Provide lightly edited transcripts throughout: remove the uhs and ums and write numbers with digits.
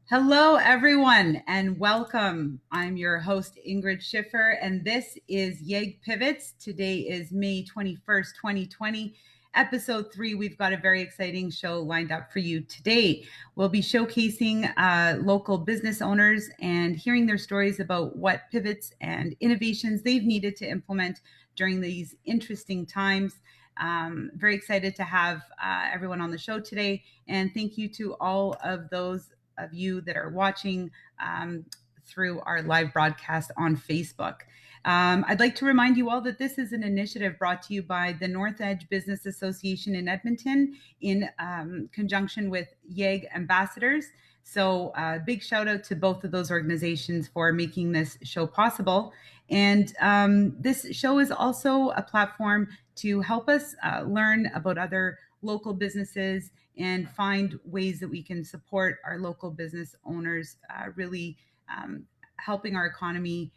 Hello, everyone, and welcome. I'm your host, Ingrid Schiffer, and this is YEG Pivots. Today is May 21st, 2020, episode 3. We've got a very exciting show lined up for you today. We'll be showcasing local business owners and hearing their stories about what pivots and innovations they've needed to implement during these interesting times. Very excited to have everyone on the show today, and thank you to all of those of you that are watching through our live broadcast on Facebook. I'd like to remind you all that this is an initiative brought to you by the North Edge Business Association in Edmonton in conjunction with YEG Ambassadors. So big shout out to both of those organizations for making this show possible. And this show is also a platform to help us learn about other local businesses and find ways that we can support our local business owners, really helping our economy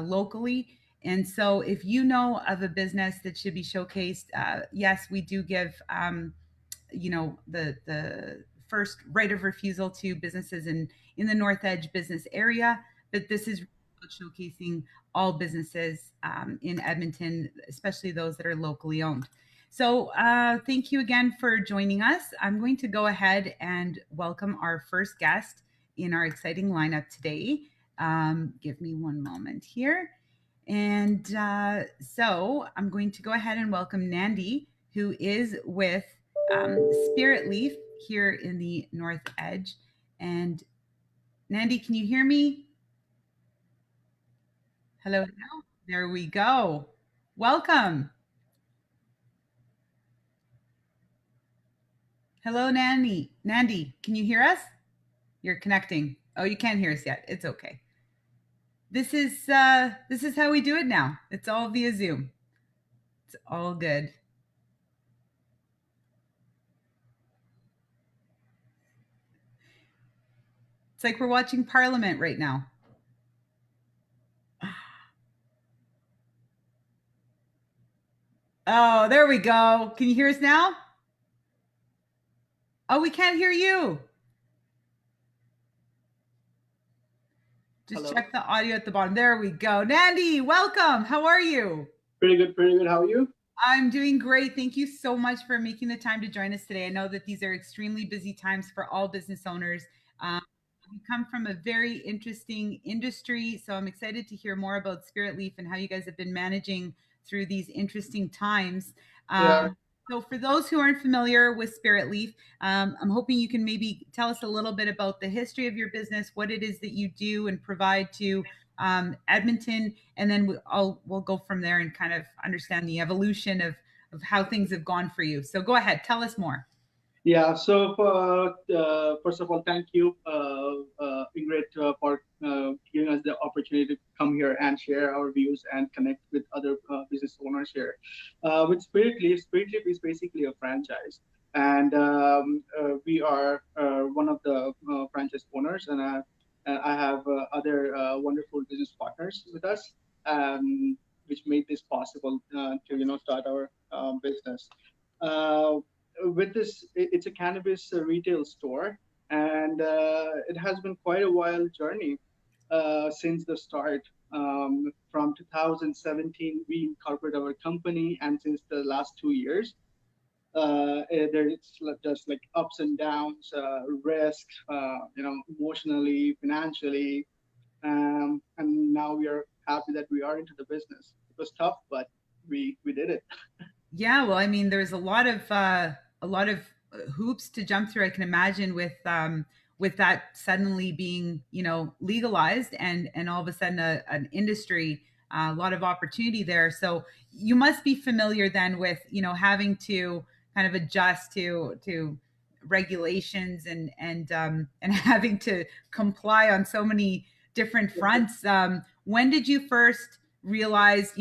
locally. And so if you know of a business that should be showcased, yes, we do give, the first right of refusal to businesses in the North Edge business area. But this is showcasing all businesses in Edmonton, especially those that are locally owned. So thank you again for joining us. I'm going to go ahead and welcome our first guest in our exciting lineup today. Give me one moment here. And so I'm going to go ahead and welcome Nandi, who is with Spiritleaf here in the North Edge. And Nandi, can you hear me? Hello. There we go. Welcome. Hello, Nandi. Nandi, can you hear us? You're connecting. Oh, you can't hear us yet. It's okay. This is how we do it now. It's all via Zoom. It's all good. It's like we're watching Parliament right now. Oh, there we go. Can you hear us now? Oh, we can't hear you. Just Hello. Check the audio at the bottom. There we go. Nandi, welcome. How are you? Pretty good. How are you? I'm doing great. Thank you so much for making the time to join us today. I know that these are extremely busy times for all business owners. You come from a very interesting industry, so I'm excited to hear more about Spiritleaf and how you guys have been managing through these interesting times. So for those who aren't familiar with Spiritleaf, I'm hoping you can maybe tell us a little bit about the history of your business, what it is that you do and provide to Edmonton, and then we'll go from there and kind of understand the evolution of how things have gone for you. So go ahead, tell us more. Yeah. So first of all, thank you, Ingrid, for giving us the opportunity to come here and share our views and connect with other business owners here. With Spiritleaf is basically a franchise, and we are one of the franchise owners, and I have other wonderful business partners with us, which made this possible to start our business. Uh, with this, it's a cannabis retail store, and it has been quite a wild journey since the start. From 2017, we incorporated our company, and since the last 2 years, it's just like ups and downs, risks, emotionally, financially, and now we are happy that we are into the business. It was tough, but we did it. Yeah, well, I mean, there's a lot of hoops to jump through. I can imagine with that suddenly being legalized and all of a sudden an industry, a lot of opportunity there. So you must be familiar then with having to kind of adjust to regulations and having to comply on so many different fronts. When did you first realize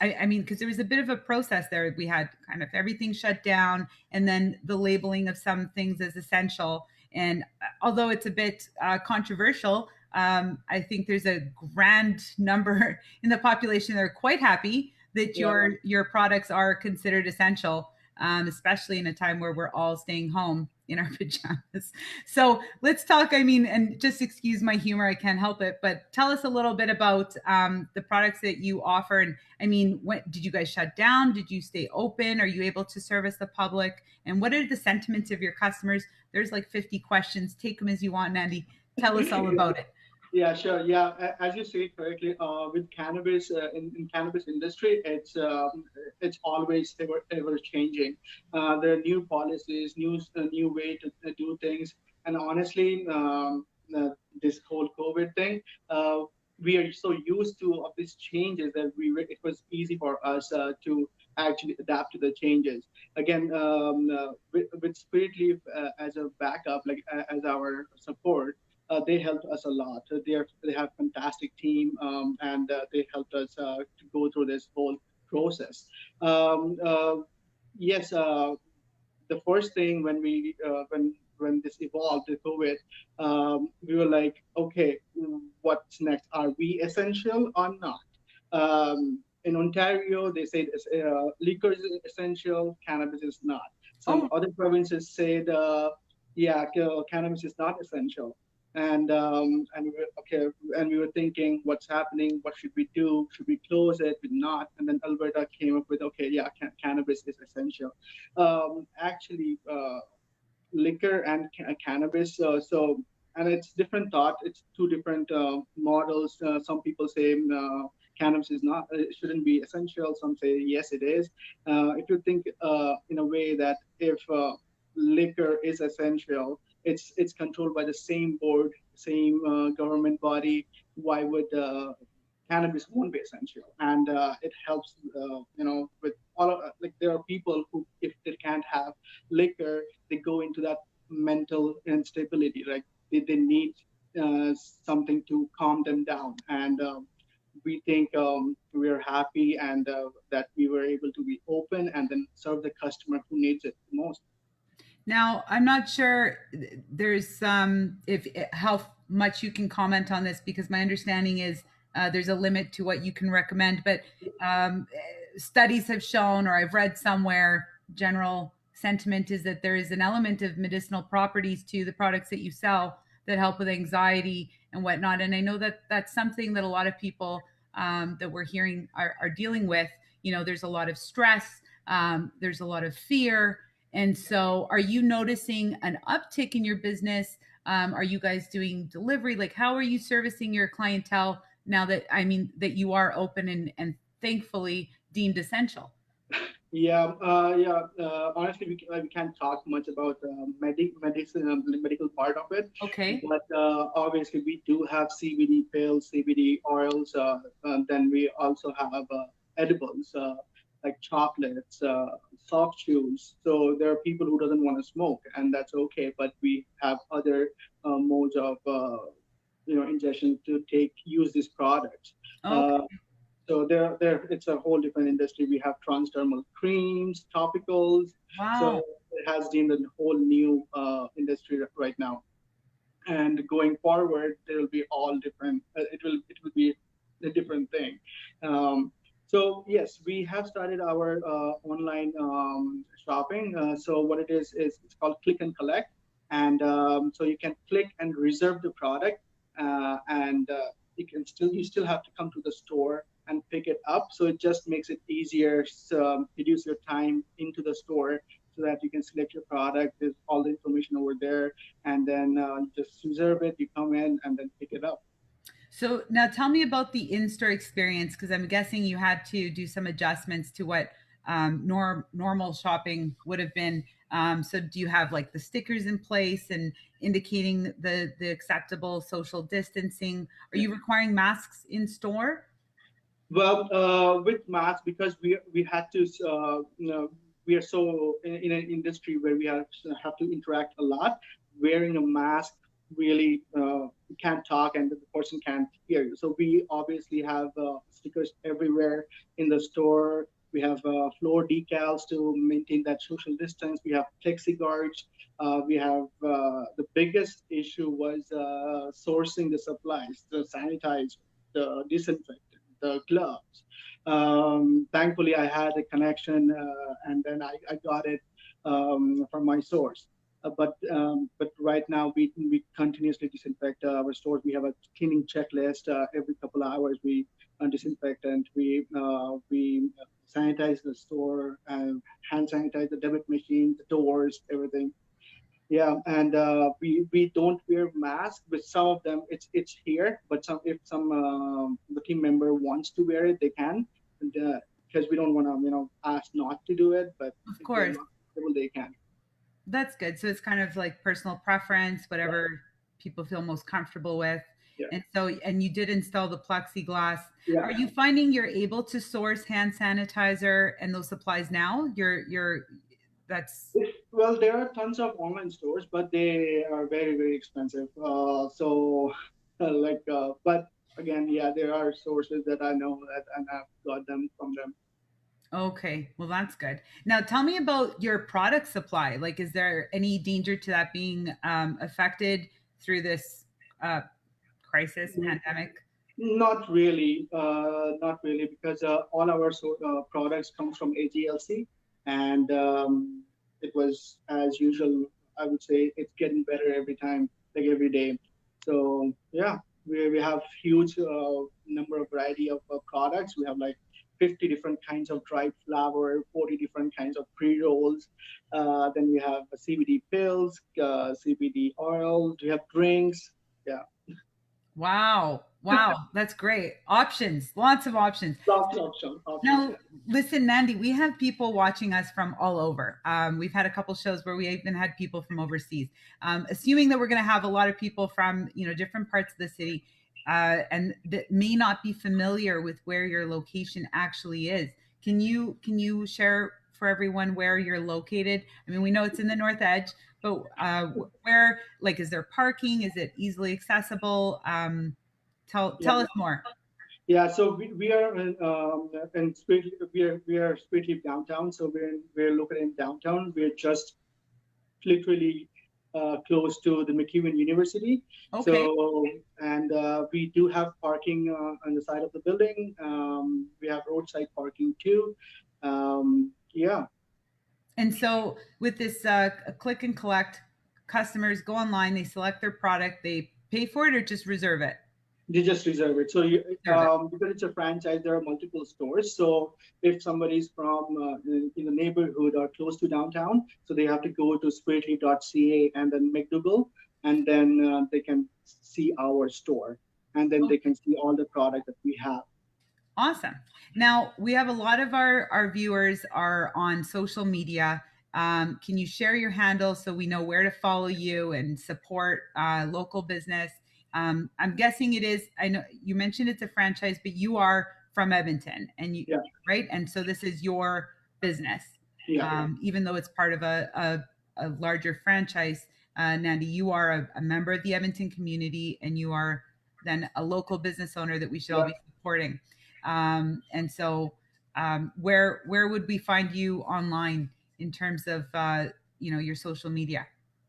I mean, because there was a bit of a process there. We had kind of everything shut down, and then the labeling of some things as essential. And although it's a bit controversial, I think there's a grand number in the population that are quite happy that Yeah. your products are considered essential, especially in a time where we're all staying home in our pajamas. So let's talk. I mean, and just excuse my humor, I can't help it, but tell us a little bit about the products that you offer. And I mean, when did you guys shut down? Did you stay open? Are you able to service the public? And what are the sentiments of your customers? There's like 50 questions. Take them as you want, Nandi. Tell us all about it. Yeah, sure. Yeah, as you say correctly, with cannabis in cannabis industry, it's always ever changing. There are new policies, new way to do things, and honestly, this whole COVID thing, we are so used to of these changes that it was easy for us to actually adapt to the changes. Again, with Spiritleaf as a backup, like as our support, they helped us a lot. They have fantastic team, and they helped us to go through this whole process. Um, uh, yes, the first thing when this evolved, the COVID, we were like, okay, what's next? Are we essential or not? In Ontario, they say liquor is essential, cannabis is not. Some Oh, other provinces said, yeah, cannabis is not essential. And we were, okay, and we were thinking, what's happening? What should we do? Should we close it? We not. And then Alberta came up with, okay, yeah, cannabis is essential. Actually, liquor and cannabis. And it's different thought. It's two different models. Some people say cannabis is not, it shouldn't be essential. Some say yes, it is. If you think in a way that if liquor is essential, it's controlled by the same board, same government body. Why would cannabis won't be essential? And it helps, with all like there are people who, if they can't have liquor, they go into that mental instability. Like they need something to calm them down. And we think we are happy and that we were able to be open and then serve the customer who needs it the most. now I'm not sure there's if how much you can comment on this because my understanding is there's a limit to what you can recommend. But um, studies have shown, or I've read somewhere, general sentiment is that there is an element of medicinal properties to the products that you sell that help with anxiety and whatnot. And I know that that's something that a lot of people that we're hearing are dealing with. There's a lot of stress, there's a lot of fear. And so, are you noticing an uptick in your business? Are you guys doing delivery? Like, how are you servicing your clientele now that, I mean, that you are open and thankfully deemed essential? Yeah, yeah. Honestly, we can't talk much about medicine, medical part of it, Okay. but obviously we do have CBD pills, CBD oils. Then we also have edibles. like chocolates, soft shoes. So there are people who doesn't want to smoke, and that's okay. But we have other modes of ingestion to take use these products. Okay. Uh, so it's a whole different industry. We have transdermal creams, topicals. So Wow. it has been a whole new industry right now. And going forward, there will be all different. It will be a different thing. Um, so yes, we have started our online shopping. So what it is it's called click and collect, and so you can click and reserve the product, and you still have to come to the store and pick it up. So it just makes it easier, so, reduce your time into the store so that you can select your product. There's all the information over there, and then you just reserve it. You come in and then pick it up. So now tell me about the in-store experience because I'm guessing you had to do some adjustments to what normal shopping would have been. So do you have like the stickers in place and indicating the acceptable social distancing? Are Yeah. you requiring masks in store? Well, with maths, because we had to, we are so in an industry where we have to interact a lot. Wearing a mask really you can't talk and the person can't hear you. So we obviously have stickers everywhere in the store. We have floor decals to maintain that social distance. We have plexi guards. We have the biggest issue was sourcing the supplies, the sanitizer, the disinfectant, the gloves. Thankfully, I had a connection, and then I got it from my source. But right now we continuously disinfect our stores. We have a cleaning checklist. Every couple of hours we disinfect, and we sanitize the store, hand sanitize the debit machine, the doors, everything. Yeah, and we don't wear masks. With some of them, it's here, but some if some the team member wants to wear it, they can, and because we don't want to ask not to do it, but Of if they're course. not able, they can. That's good. So it's kind of like personal preference, Yeah, whatever people feel most comfortable with. yeah, And so, and you did install the plexiglass. yeah. Are you finding you're able to source hand sanitizer and those supplies now? That's Well, there are tons of online stores, but they are very very expensive. So but again, yeah, there are sources that I know that and I've got them from them. okay. Well, that's good. Now, tell me about your product supply. Like, is there any danger to that being affected through this uh, crisis, pandemic? Not really, because all our products come from AGLC, and it was as usual. I would say it's getting better every time, like every day. So yeah, we have huge number of variety of products. We have like 50 different kinds of dried flour, 40 different kinds of pre-rolls. Then we have CBD pills, CBD oil. We have drinks. Yeah, Wow. Wow. That's great. Options, lots of options. lots of options. Now, listen, Nandi, we have people watching us from all over. We've had a couple shows where we even had people from overseas. Assuming that we're going to have a lot of people from different parts of the city, and that may not be familiar with where your location actually is. Can you share for everyone where you're located? I mean, we know it's in the North Edge, but where like is there parking? Is it easily accessible? Yeah. Tell us more. Yeah, so we are in we are Spiritleaf downtown. So we're located in downtown. We're just literally close to the McEwen University. Okay. So and we do have parking on the side of the building. We have roadside parking too. Yeah, And so with this click and collect, customers go online, they select their product, they pay for it or just reserve it. they just reserve it. So Reserve it. because it's a franchise, there are multiple stores. So if somebody's from in the neighborhood or close to downtown, so they have to go to spiritly.ca and then McDougall, and then they can see our store, and then they can see all the product that we have. Awesome. Now we have a lot of our viewers are on social media. Can you share your handle so we know where to follow you and support local business? I'm guessing it is. I know you mentioned it's a franchise, but you are from Edmonton, and you Yeah. right, and so this is your business, Yeah. even though it's part of a larger franchise. Nandi, you are a member of the Edmonton community, and you are then a local business owner that we should all Yeah. be supporting. And so, where would we find you online in terms of your social media?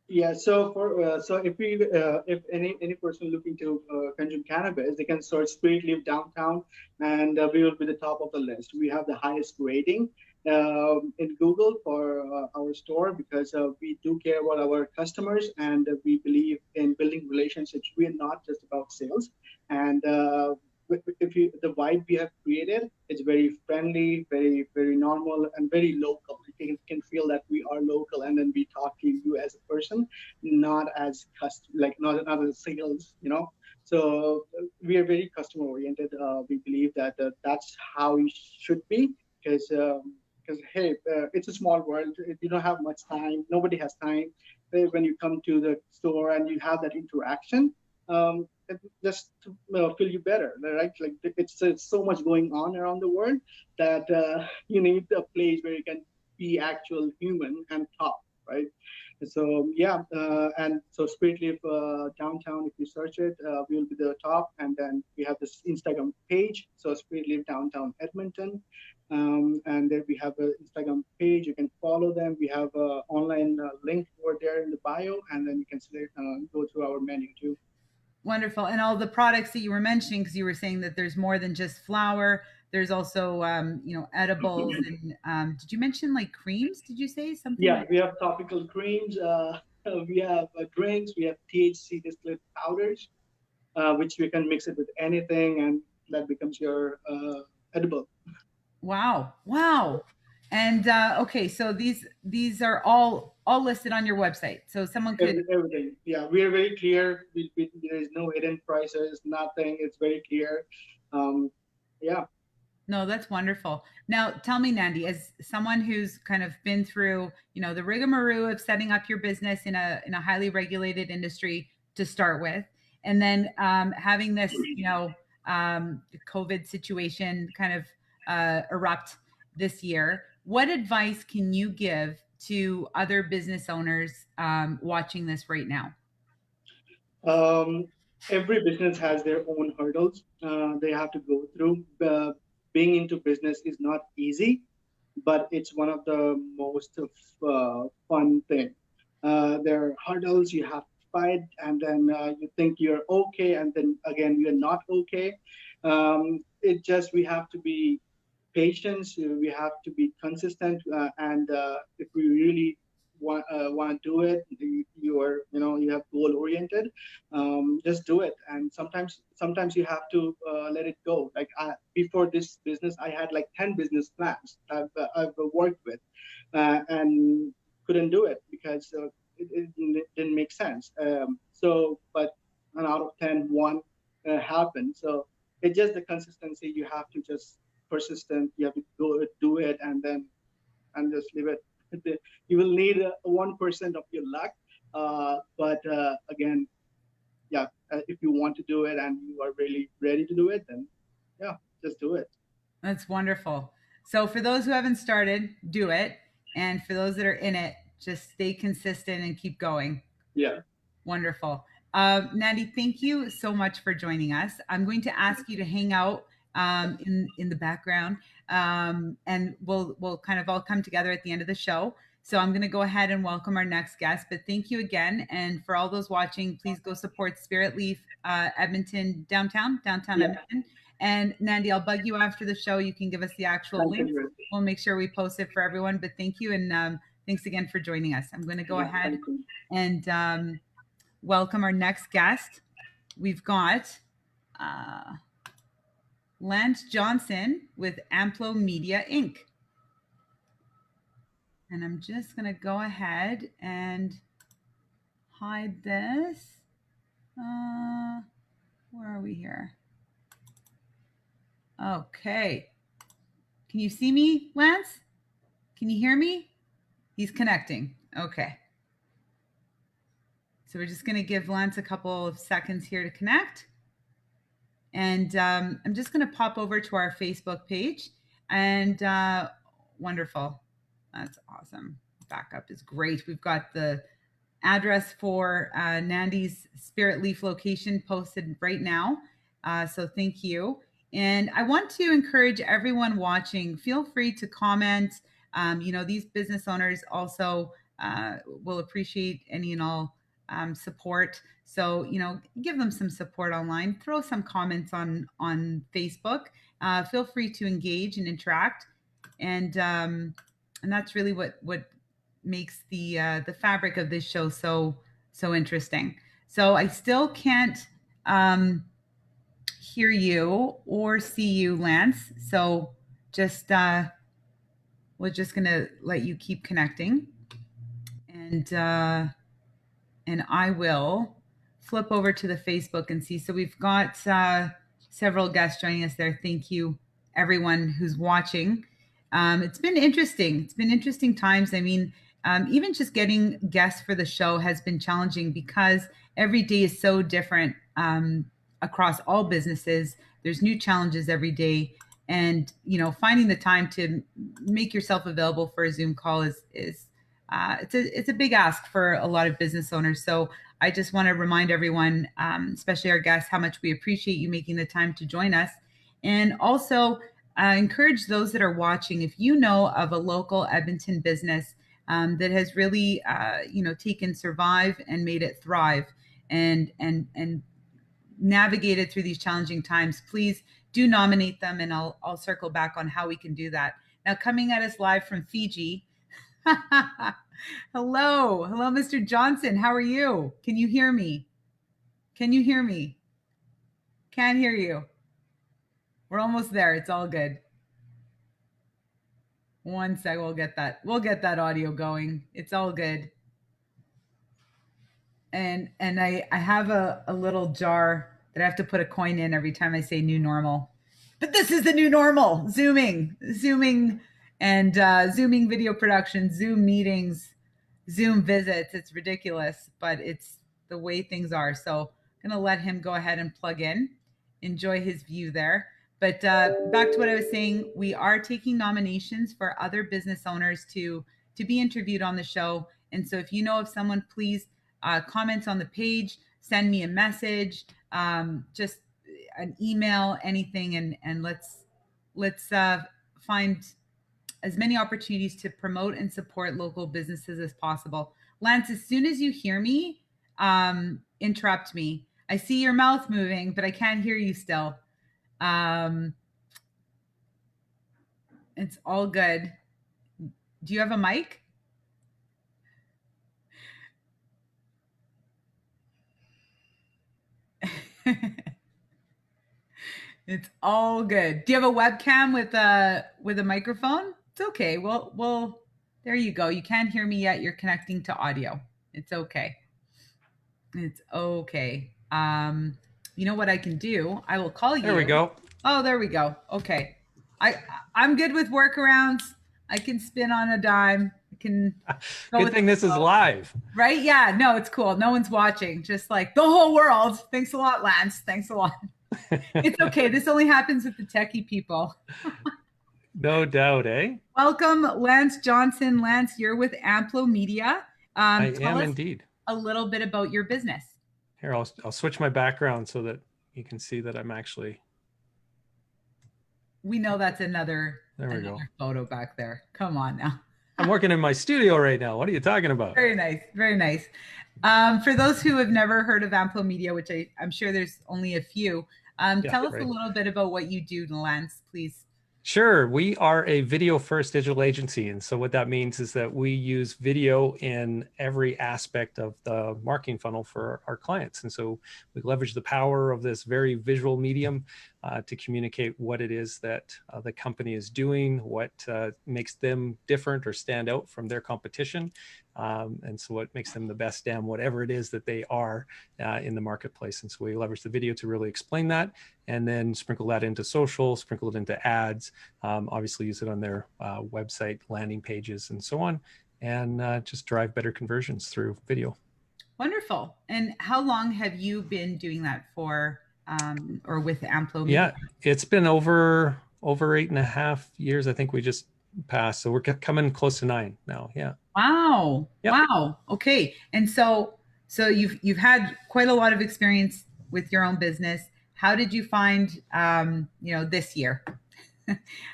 Yeah, so for if any person looking to consume cannabis, they can search Spiritleaf downtown, and we will be the top of the list. We have the highest rating in Google for our store because we do care about our customers, and we believe in building relationships. We are not just about sales, and if you the vibe we have created, it's very friendly, very normal, and very local. You can feel that we are local, and then we talk to you as a person, not as not as sales, So we are very customer oriented. We believe that that's how it should be, because hey, it's a small world. You don't have much time. Nobody has time. When you come to the store and you have that interaction, it just to feel you better, right? Like it's so much going on around the world that you need a place where you can be actual human and talk, right? So yeah, and so Spiritleaf downtown, if you search it, we will be the top, and then we have this Instagram page, so Spiritleaf downtown Edmonton, and then we have an Instagram page. You can follow them. We have an online link over there in the bio, and then you can select, go to our menu too. Wonderful. And all the products that you were mentioning, because you were saying that there's more than just flour. There's also, edibles. And did you mention like creams? Did you say something Yeah, like? we have topical creams. We have drinks. We have THC distillate powders, which we can mix it with anything, and that becomes your edible. Wow, wow. And okay, so these are all listed on your website. So someone could. Everything. Yeah, we are very clear. There is no hidden prices, nothing. It's very clear. Um, yeah. No, that's wonderful. Now, tell me, Nandi, as someone who's kind of been through, the rigmarole of setting up your business in a highly regulated industry to start with, and then having this, COVID situation kind of erupt this year, what advice can you give to other business owners watching this right now? Um, every business has their own hurdles they have to go through. Being into business is not easy, but it's one of the most fun thing. There are hurdles you have to fight, and then you think you're okay, and then again you're not okay. It just we have to be patient. We have to be consistent, and if we really want to do it, you have goal oriented. Just do it, and sometimes you have to let it go. Like before this business, I had like 10 business plans I've worked with, and couldn't do it because it didn't make sense. But an out of 10, one happened. So it's just the consistency. You have to just persistent. You have to go do it, and just leave it. You will need 1% of your luck, but again, yeah, if you want to do it and you are really ready to do it, then yeah, just do it. That's wonderful. So for those who haven't started, do it. And for those that are in it, just stay consistent and keep going. Yeah. Wonderful. Nandi, thank you so much for joining us. I'm going to ask you to hang out in the background, and we'll kind of all come together at the end of the show. So I'm going to go ahead and welcome our next guest. But thank you again, and for all those watching, please go support Spiritleaf Edmonton downtown Yeah. Edmonton. And Nandi, I'll bug you after the show. You can give us the actual Thank links. you. We'll make sure we post it for everyone. But thank you, and thanks again for joining us. I'm going to go Yeah, ahead thank you. and welcome our next guest. We've got Lance Johnson with Amplomedia Inc. And I'm just going to go ahead and hide this. Where are we here? Okay. Can you see me, Lance? Can you hear me? He's connecting. Okay. So we're just going to give Lance a couple of seconds here to connect. And I'm just going to pop over to our Facebook page. And wonderful. That's awesome. Backup is great. We've got the address for Nandi's Spiritleaf location posted right now. So thank you. And I want to encourage everyone watching, feel free to comment. These business owners also will appreciate any and all support. So, give them some support online, throw some comments on Facebook. Feel free to engage and interact. And that's really what makes the fabric of this show so interesting. So I still can't hear you or see you, Lance. So just we're just gonna let you keep connecting, and I will flip over to the Facebook and see. So we've got several guests joining us there. Thank you, everyone who's watching. It's been interesting. It's been interesting times. I mean, even just getting guests for the show has been challenging because every day is so different across all businesses. There's new challenges every day, and finding the time to make yourself available for a Zoom call is it's a big ask for a lot of business owners. So I just want to remind everyone, especially our guests, how much we appreciate you making the time to join us, and also encourage those that are watching. If you know of a local Edmonton business that has really, taken Survive and made it thrive, and navigated through these challenging times, please do nominate them, and I'll circle back on how we can do that. Now, coming at us live from Fiji. Hello, Mr. Johnson. How are you? Can you hear me? Can you hear me? Can't hear you. We're almost there. It's all good. One sec. We'll get that audio going. It's all good. And I have a little jar that I have to put a coin in every time I say new normal. But this is the new normal. Zooming, and Zooming video production, Zoom meetings, Zoom visits. It's ridiculous, but it's the way things are. So I'm going to let him go ahead and plug in, enjoy his view there. But back to what I was saying, we are taking nominations for other business owners to be interviewed on the show. And so if you know of someone, please comment on the page, send me a message, just an email, anything, and let's find as many opportunities to promote and support local businesses as possible. Lance, as soon as you hear me, interrupt me. I see your mouth moving, but I can't hear you still. It's all good. Do you have a mic? It's all good. Do you have a webcam with a microphone? It's okay. Well, there you go. You can't hear me yet. You're connecting to audio. It's okay. It's okay. You know what I can do? I will call you. There we go. Oh, there we go. Okay. I'm good with workarounds. I can spin on a dime. I can. Good thing this is live. Right? Yeah. No, it's cool. No one's watching. Just like the whole world. Thanks a lot, Lance. Thanks a lot. It's okay. This only happens with the techie people. No doubt, eh? Welcome, Lance Johnson. Lance, you're with Amplomedia. I Tell am us indeed. a little bit about your business. Here, I'll switch my background so that you can see that I'm actually. We know that's another photo back there. Come on now. I'm working in my studio right now. What are you talking about? Very nice. Very nice. For those who have never heard of Amplomedia, which I'm sure there's only a few, tell us a little bit about what you do, Lance, please. Sure. We are a video-first digital agency. And so what that means is that we use video in every aspect of the marketing funnel for our clients. And so we leverage the power of this very visual medium to communicate what it is that the company is doing, what makes them different or stand out from their competition. And so what makes them the best damn whatever it is that they are in the marketplace. And so we leverage the video to really explain that, and then sprinkle that into social, sprinkle it into ads, obviously use it on their website, landing pages, and so on, and just drive better conversions through video. Wonderful. And how long have you been doing that for, or with Amplomedia? Yeah, it's been over 8.5 years. I think we just passed, so we're coming close to 9 now. Yeah. Wow. Yep. Wow. Okay. And so you've had quite a lot of experience with your own business. How did you find this year?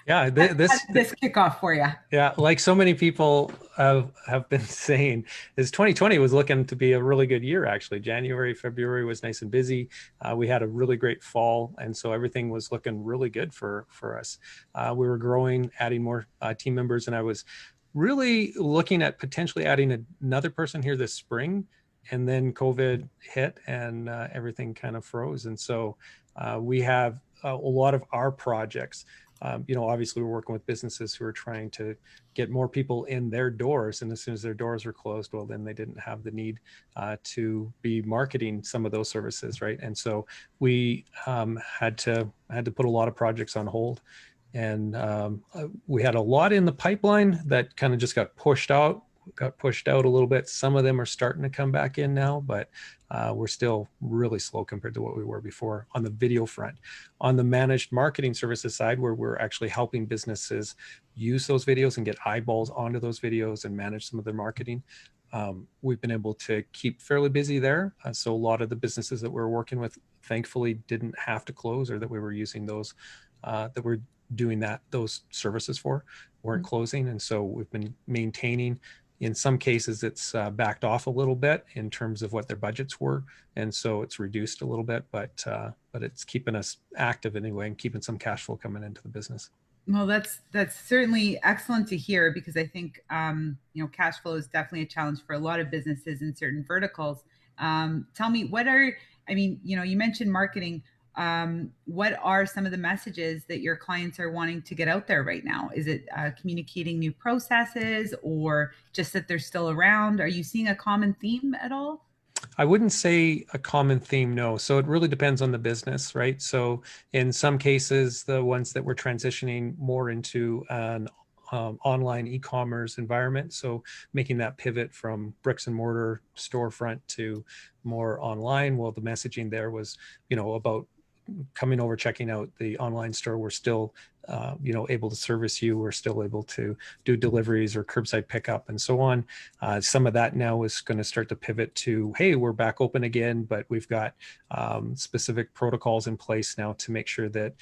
Yeah. How did this kick off for you? Yeah, like so many people have been saying, is 2020 was looking to be a really good year, actually. January, February was nice and busy. We had a really great fall, and so everything was looking really good for us. We were growing, adding more team members, and I was really looking at potentially adding another person here this spring. And then COVID hit, and everything kind of froze. And so we have a lot of our projects. Obviously we're working with businesses who are trying to get more people in their doors. And as soon as their doors were closed, well, then they didn't have the need to be marketing some of those services, right? And so we had to put a lot of projects on hold. And we had a lot in the pipeline that kind of just got pushed out a little bit. Some of them are starting to come back in now, but we're still really slow compared to what we were before on the video front. On the managed marketing services side, where we're actually helping businesses use those videos and get eyeballs onto those videos and manage some of their marketing, we've been able to keep fairly busy there. So a lot of the businesses that we're working with, thankfully, didn't have to close, or that we were using those that we're doing those services for weren't closing. And so we've been maintaining. In some cases, it's backed off a little bit in terms of what their budgets were, and so it's reduced a little bit. But it's keeping us active anyway, and keeping some cash flow coming into the business. Well, that's certainly excellent to hear, because I think cash flow is definitely a challenge for a lot of businesses in certain verticals. Tell me, you mentioned marketing. What are some of the messages that your clients are wanting to get out there right now? Is it communicating new processes, or just that they're still around? Are you seeing a common theme at all? I wouldn't say a common theme, no. So it really depends on the business, right? So in some cases, the ones that we're transitioning more into an online e-commerce environment, so making that pivot from bricks and mortar storefront to more online, well, the messaging there was, about coming over, checking out the online store. We're still able to service you. We're still able to do deliveries or curbside pickup and so on. Some of that now is going to start to pivot to, hey, we're back open again, but we've got specific protocols in place now to make sure that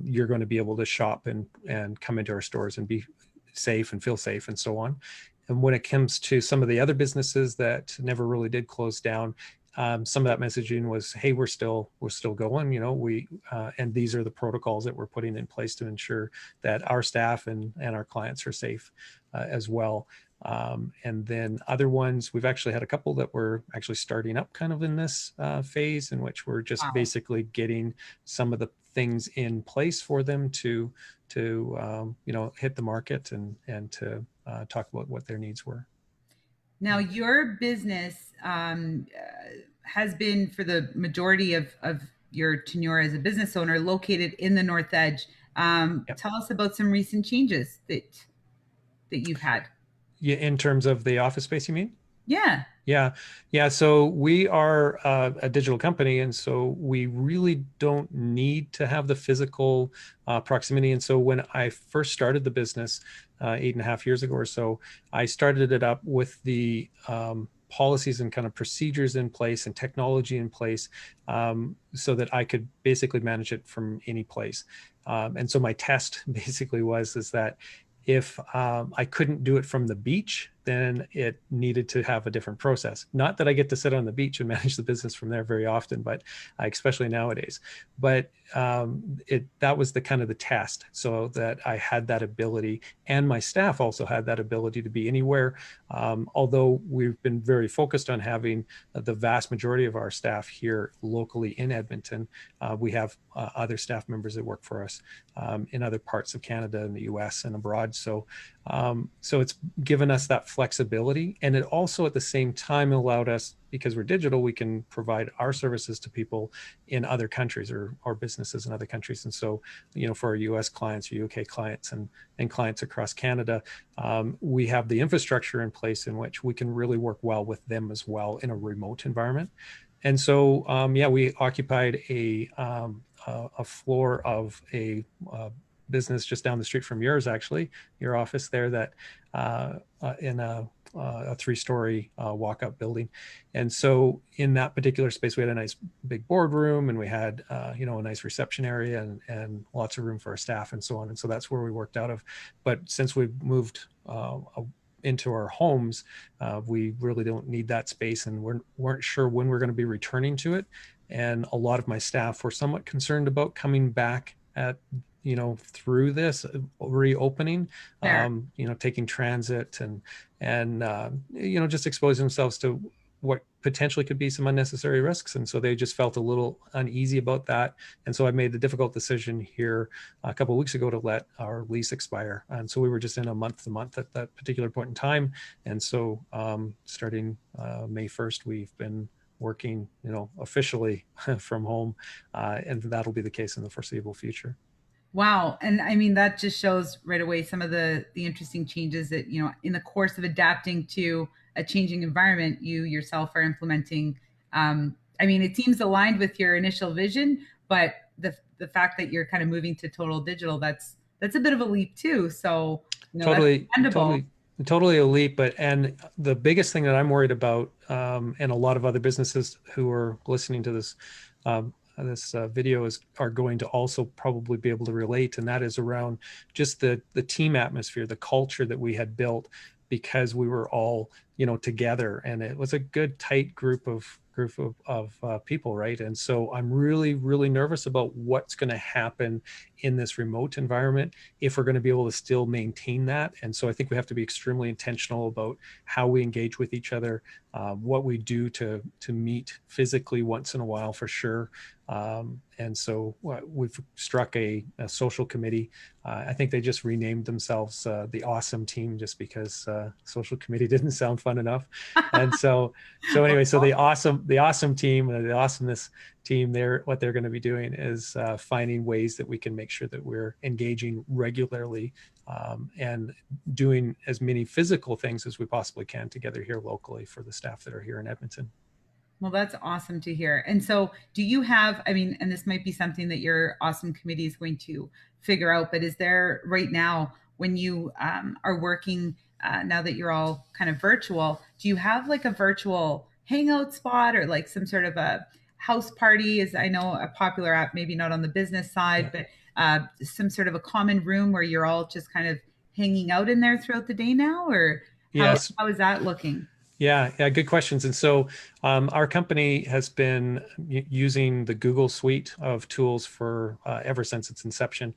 you're going to be able to shop and come into our stores and be safe and feel safe and so on. And when it comes to some of the other businesses that never really did close down, some of that messaging was, hey, we're still going, and these are the protocols that we're putting in place to ensure that our staff and our clients are safe as well. And then other ones, we've actually had a couple that we're actually starting up kind of in this phase, in which we're just basically getting some of the things in place for them to hit the market and to talk about what their needs were. Now, your business has been, for the majority of your tenure as a business owner, located in the North Edge. Yep. Tell us about some recent changes that you've had. Yeah, in terms of the office space, you mean? Yeah. Yeah. So we are a digital company, and so we really don't need to have the physical proximity. And so when I first started the business 8.5 years ago or so, I started it up with the policies and kind of procedures in place and technology in place, so that I could basically manage it from any place. And so my test basically is that if I couldn't do it from the beach, then it needed to have a different process. Not that I get to sit on the beach and manage the business from there very often, but especially nowadays. But that was the kind of the test, so that I had that ability, and my staff also had that ability to be anywhere. Although we've been very focused on having the vast majority of our staff here locally in Edmonton, we have other staff members that work for us in other parts of Canada and the US and abroad. So it's given us that flexibility, and it also at the same time allowed us, because we're digital, we can provide our services to people in other countries or businesses in other countries. And so, for our US clients or UK clients and clients across Canada, we have the infrastructure in place in which we can really work well with them as well in a remote environment. And so, yeah, we occupied a floor of a business just down the street from yours, actually, your office there, that in a three-story walk-up building. And so in that particular space, we had a nice big boardroom, and we had, you know, a nice reception area, and lots of room for our staff and so on. And so that's where we worked out of. But since we've moved into our homes, we really don't need that space, and weren't sure when we're going to be returning to it. And a lot of my staff were somewhat concerned about coming back at, you know, through this reopening, Fair. you know, taking transit and you know, just exposing themselves to what potentially could be some unnecessary risks. And so they just felt a little uneasy about that. And so I made the difficult decision here a couple of weeks ago to let our lease expire. And so we were just in a month to month at that particular point in time. And so starting May 1st, we've been working, you know, officially from home, and that'll be the case in the foreseeable future. Wow. And I mean, that just shows right away some of the interesting changes that, you know, in the course of adapting to a changing environment, you yourself are implementing. I mean, it seems aligned with your initial vision, but the fact that you're kind of moving to total digital, that's a bit of a leap too. So, you know, that's Totally, commendable. totally a leap. But and the biggest thing that I'm worried about, and a lot of other businesses who are listening to this video are going to also probably be able to relate, and that is around just the team atmosphere, the culture that we had built, because we were all, you know, together, and it was a good tight group of people, right? And so I'm really, really nervous about what's going to happen in this remote environment, if we're going to be able to still maintain that. And so I think we have to be extremely intentional about how we engage with each other, what we do to meet physically once in a while, for sure. And so we've struck a social committee. I think they just renamed themselves the Awesome Team, just because social committee didn't sound fun enough. And so anyway, so the awesome team, the awesomeness team, what they're going to be doing is finding ways that we can make sure that we're engaging regularly, and doing as many physical things as we possibly can together here locally for the staff that are here in Edmonton. Well, that's awesome to hear. And so, do you have, I mean, and this might be something that your awesome committee is going to figure out, but is there right now, when you are working, now that you're all kind of virtual, do you have like a virtual hangout spot or like some sort of a house party? Is, I know, a popular app, maybe not on the business side, Yeah. but some sort of a common room where you're all just kind of hanging out in there throughout the day now? Or Yes. how is that looking? Yeah, good questions. And so our company has been using the Google suite of tools for ever since its inception,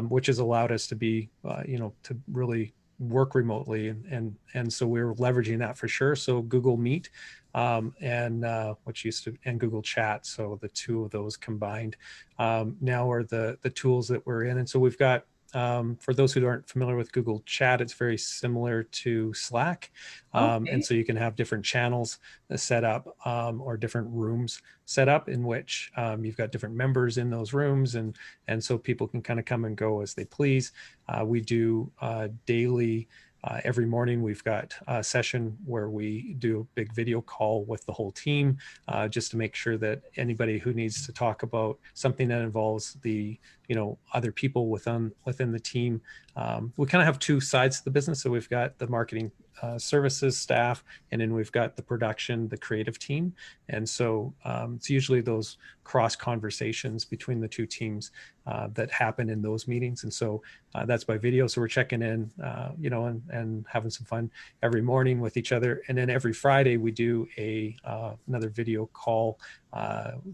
which has allowed us to be, you know, to really work remotely, and so we're leveraging that for sure. So Google Meet, and which used to, and Google Chat, so the two of those combined now are the tools that we're in. And so we've got, for those who aren't familiar with Google Chat, it's very similar to Slack. And Okay. so you can have different channels set up, or different rooms set up, in which you've got different members in those rooms. And so people can kind of come and go as they please. We do daily, every morning we've got a session where we do a big video call with the whole team, just to make sure that anybody who needs to talk about something that involves the, you know, other people within the team. We kind of have two sides to the business. So we've got the marketing services staff, and then we've got the production, the creative team. And so it's usually those cross conversations between the two teams that happen in those meetings. And so that's by video. So we're checking in, you know, and having some fun every morning with each other. And then every Friday we do another video call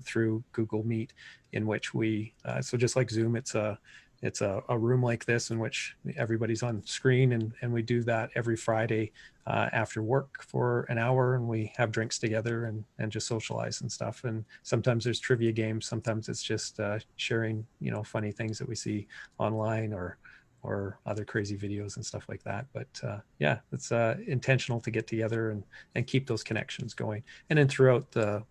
through Google Meet, in which we, so just like Zoom, it's a room like this in which everybody's on screen, and we do that every Friday after work for an hour, and we have drinks together and just socialize and stuff. And sometimes there's trivia games, sometimes it's just sharing, you know, funny things that we see online, or other crazy videos and stuff like that. But yeah, it's intentional to get together and keep those connections going. And then throughout the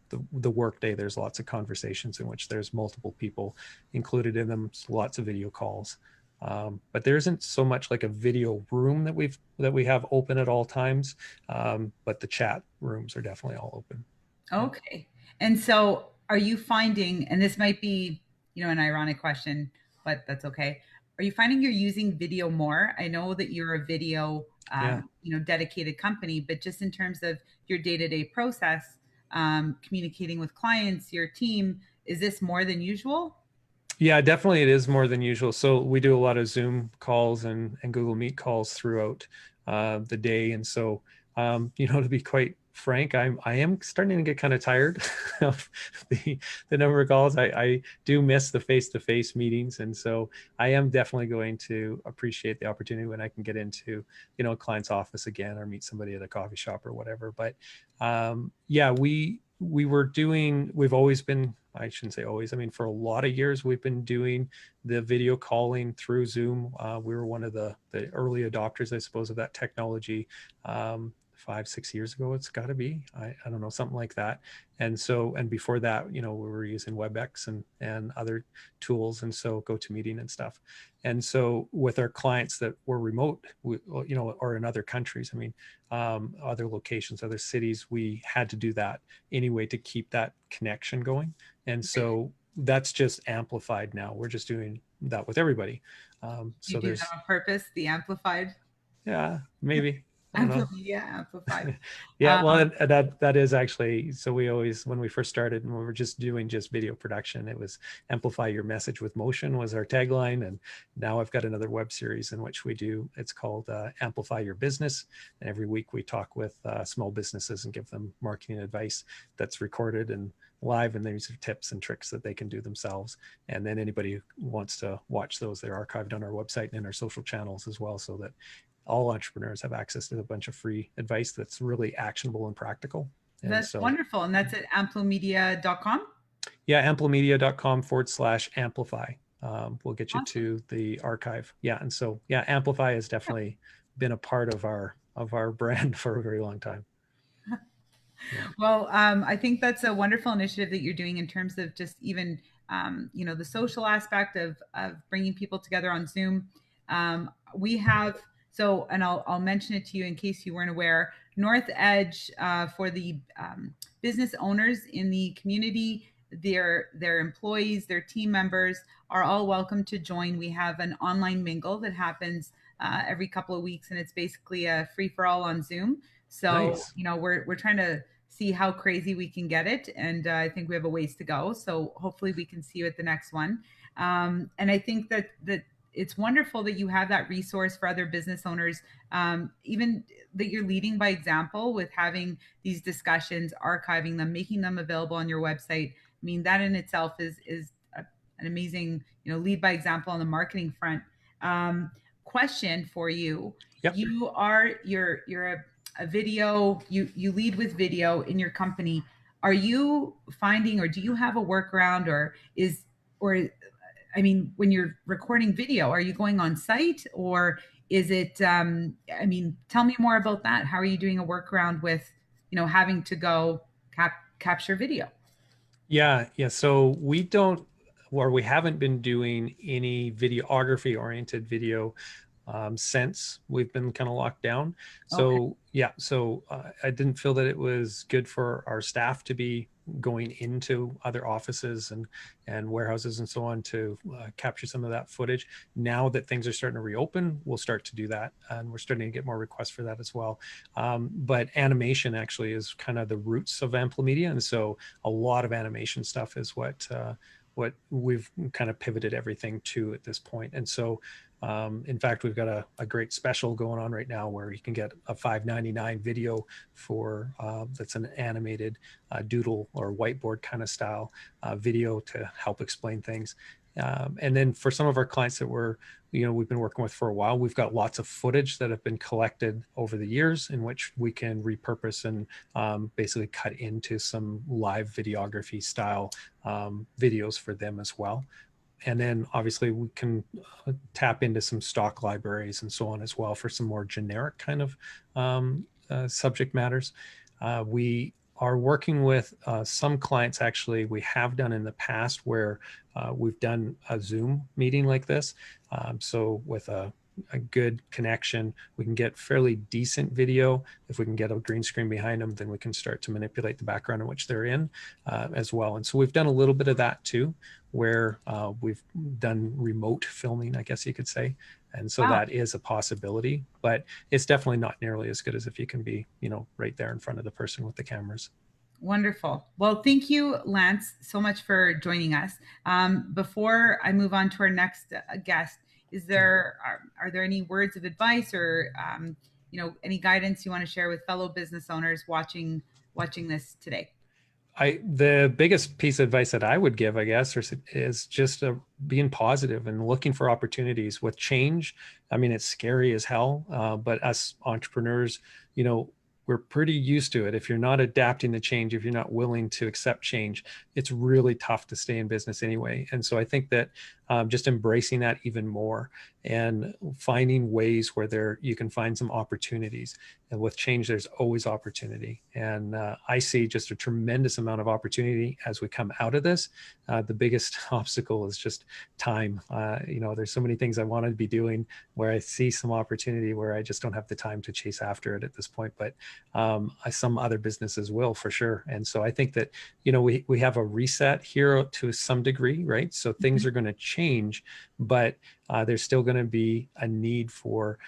work day, there's lots of conversations in which there's multiple people included in them, lots of video calls. But there isn't so much like a video room that we have open at all times. But the chat rooms are definitely all open. Yeah. Okay. And so are you finding, and this might be, an ironic question, but that's okay. Are you finding you're using video more? I know that you're a video, Yeah. dedicated company, but just in terms of your day-to-day process, communicating with clients, your team, is this more than usual? Yeah, definitely it is more than usual. So we do a lot of Zoom calls and Google Meet calls throughout the day. And so, to be quite frank, I am starting to get kind of tired of the number of calls. I do miss the face-to-face meetings. And so I am definitely going to appreciate the opportunity when I can get into, a client's office again or meet somebody at a coffee shop or whatever. But yeah, we've always been, I shouldn't say always, I mean, for a lot of years, we've been doing the video calling through Zoom. We were one of the early adopters, I suppose, of that technology. 5-6 years ago, it's got to be, I don't know, something like that. And before that, we were using WebEx and other tools, and so GoToMeeting and stuff. And so with our clients that were remote, or in other countries, I mean, other locations, other cities, we had to do that anyway to keep that connection going. And so that's just amplified now. We're just doing that with everybody. You So do that there's, on purpose, the amplified, yeah, maybe, I don't know. Amplomedia amplified. Yeah, Um, well, that is actually, so we always, when we first started and we were just doing just video production, it was amplify your message with motion was our tagline. And now I've got another web series in which we do, it's called Amplify Your Business. And every week we talk with small businesses and give them marketing advice that's recorded and live, and these are tips and tricks that they can do themselves. And then anybody who wants to watch those, they're archived on our website and in our social channels as well, so that all entrepreneurs have access to a bunch of free advice that's really actionable and practical. And that's so, wonderful. And that's at amplomedia.com. yeah, amplomedia.com/amplify will get you Awesome. to the archive. Yeah, and so yeah, Amplify has definitely been a part of our brand for a very long time. Yeah. Well, I think that's a wonderful initiative that you're doing in terms of just even, the social aspect of bringing people together on Zoom. We have, so, and I'll mention it to you in case you weren't aware, North Edge, for the business owners in the community, their employees, their team members are all welcome to join. We have an online mingle that happens every couple of weeks, and it's basically a free for all on Zoom. So, Nice. we're trying to see how crazy we can get it. And I think we have a ways to go. So hopefully we can see you at the next one. And I think that it's wonderful that you have that resource for other business owners, even that you're leading by example with having these discussions, archiving them, making them available on your website. I mean, that in itself is an amazing, lead by example on the marketing front. Question for you: Yep. you're a video, you lead with video in your company. Are you finding, or do you have a workaround, or I mean, when you're recording video, are you going on site, or is it, I mean, tell me more about that. How are you doing a workaround with, having to go capture video? Yeah, yeah. So we don't, or we haven't been doing any videography oriented video since we've been kind of locked down. Okay. So yeah, so I didn't feel that it was good for our staff to be going into other offices and warehouses and so on to capture some of that footage. Now that things are starting to reopen, we'll start to do that, and we're starting to get more requests for that as well. But animation actually is kind of the roots of Amplomedia, and so a lot of animation stuff is what we've kind of pivoted everything to at this point. And so in fact, we've got a great special going on right now where you can get a $5.99 video for that's an animated doodle or whiteboard kind of style video to help explain things. And then for some of our clients that we've been working with for a while, we've got lots of footage that have been collected over the years in which we can repurpose and basically cut into some live videography style videos for them as well. And then obviously we can tap into some stock libraries and so on as well for some more generic kind of subject matters. We are working with some clients, actually, we have done in the past where we've done a Zoom meeting like this. So with a a good connection. We can get fairly decent video. If we can get a green screen behind them, then we can start to manipulate the background in which they're in as well. And so we've done a little bit of that too, where we've done remote filming, I guess you could say. And so that is a possibility, but it's definitely not nearly as good as if you can be, right there in front of the person with the cameras. Wonderful. Well, thank you, Lance, so much for joining us. Before I move on to our next guest, are there any words of advice or any guidance you want to share with fellow business owners watching this today? The biggest piece of advice that I would give, I guess, is just being positive and looking for opportunities with change. I mean, it's scary as hell, but us entrepreneurs, we're pretty used to it. If you're not adapting to change, if you're not willing to accept change, it's really tough to stay in business anyway. And so I think that just embracing that even more and finding ways where you can find some opportunities. And with change, there's always opportunity. And I see just a tremendous amount of opportunity as we come out of this. The biggest obstacle is just time. There's so many things I want to be doing where I see some opportunity where I just don't have the time to chase after it at this point. But some other businesses will for sure. And so I think that, we have a reset here to some degree, right? So things are going to change, but there's still going to be a need for